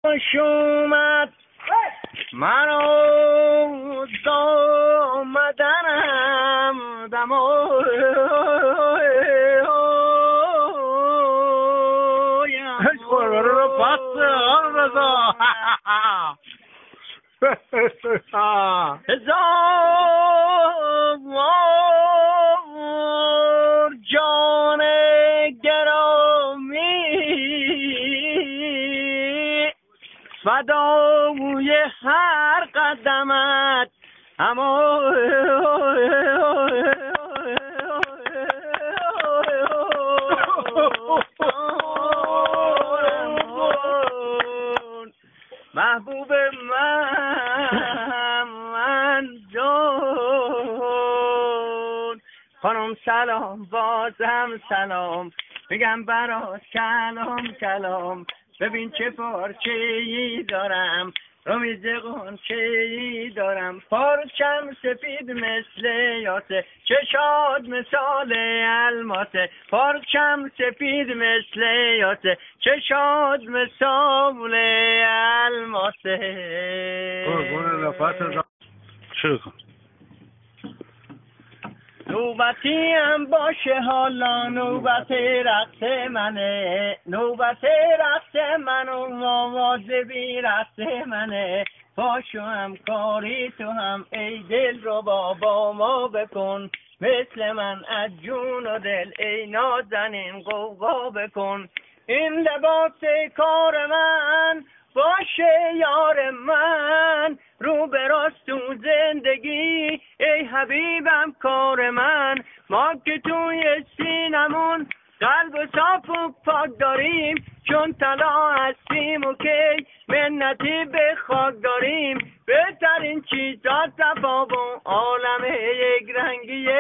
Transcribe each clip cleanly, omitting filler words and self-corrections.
خوش اومد منو آمدنم دمایم رو پس رضا هزار جان گرامی فدای هر قدمت اما محبوب من جان خانم سلام بازم سلام میگم برات کلام ببین چه پارچه‌ای دارم رمیز قنچه‌ای دارم پارچم سفید مثل یاسه چشاد مثال الماسه پارچم سفید مثل یاسه چشاد مثال الماسه شروع کن. نوبتی هم باشه حالا نوبت رقص منه نوبت رقص من و مواظبی رقص منه پاشو هم کاری تو هم ای دل رو با ما بکن مثل من از جون و دل ای نازنین قوقا بکن این لباس کار من باشه یار من رو به راست تو زندگی ای حبیبم کار من ما که توی سینمون قلب و صاف و پاک داریم چون طلا هستیم و کی منتی به خاک داریم بهترین چیزا صفا و عالم یک رنگیه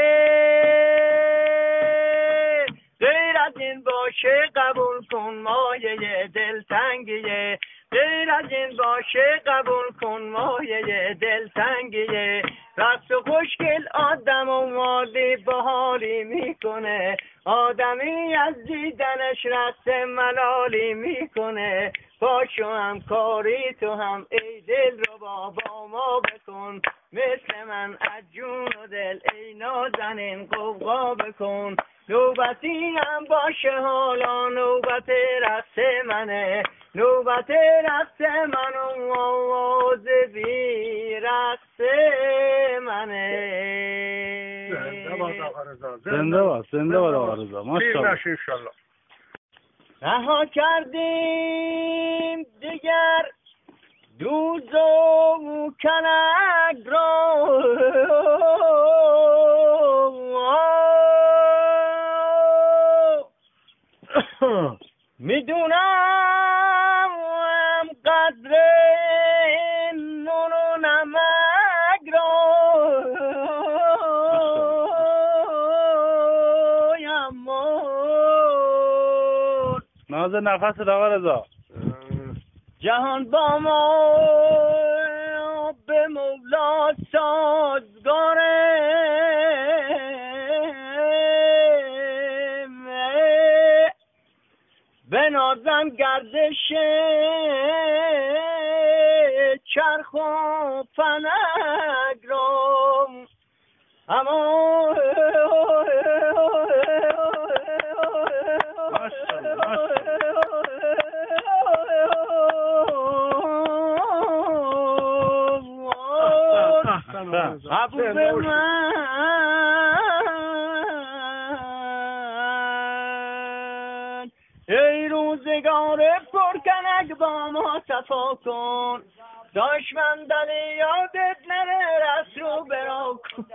غیر از این باشه قبول کن مایه دلتنگیه غیر از این باشه قبول کن مایه دلتنگیه رقص و خوشگل آدم و مالی بحالی میکنه آدمی از دیدنش رقص ملالی میکنه پاشو هم کاری تو هم ای دل رو با ما بکن مثل من از جون و دل ای نازنین قوقا بکن نوبتی هم باشه حالا نوبت رقص منه نوبت رقص من و مواظبی رقص منه زنده باد آقا رضا ماشاءالله انشالله رها کردیم دیگر دوز و کلک را میدونم قدر نون و نمک را ناز نفس آقا رضا جهان با ما به مولا سازگاره به نازم گردش چرخ و فلک را اما محبوب من ای روزگار پرکنک با ما صفا کن داشت من دل یادت نره رس رو برا کن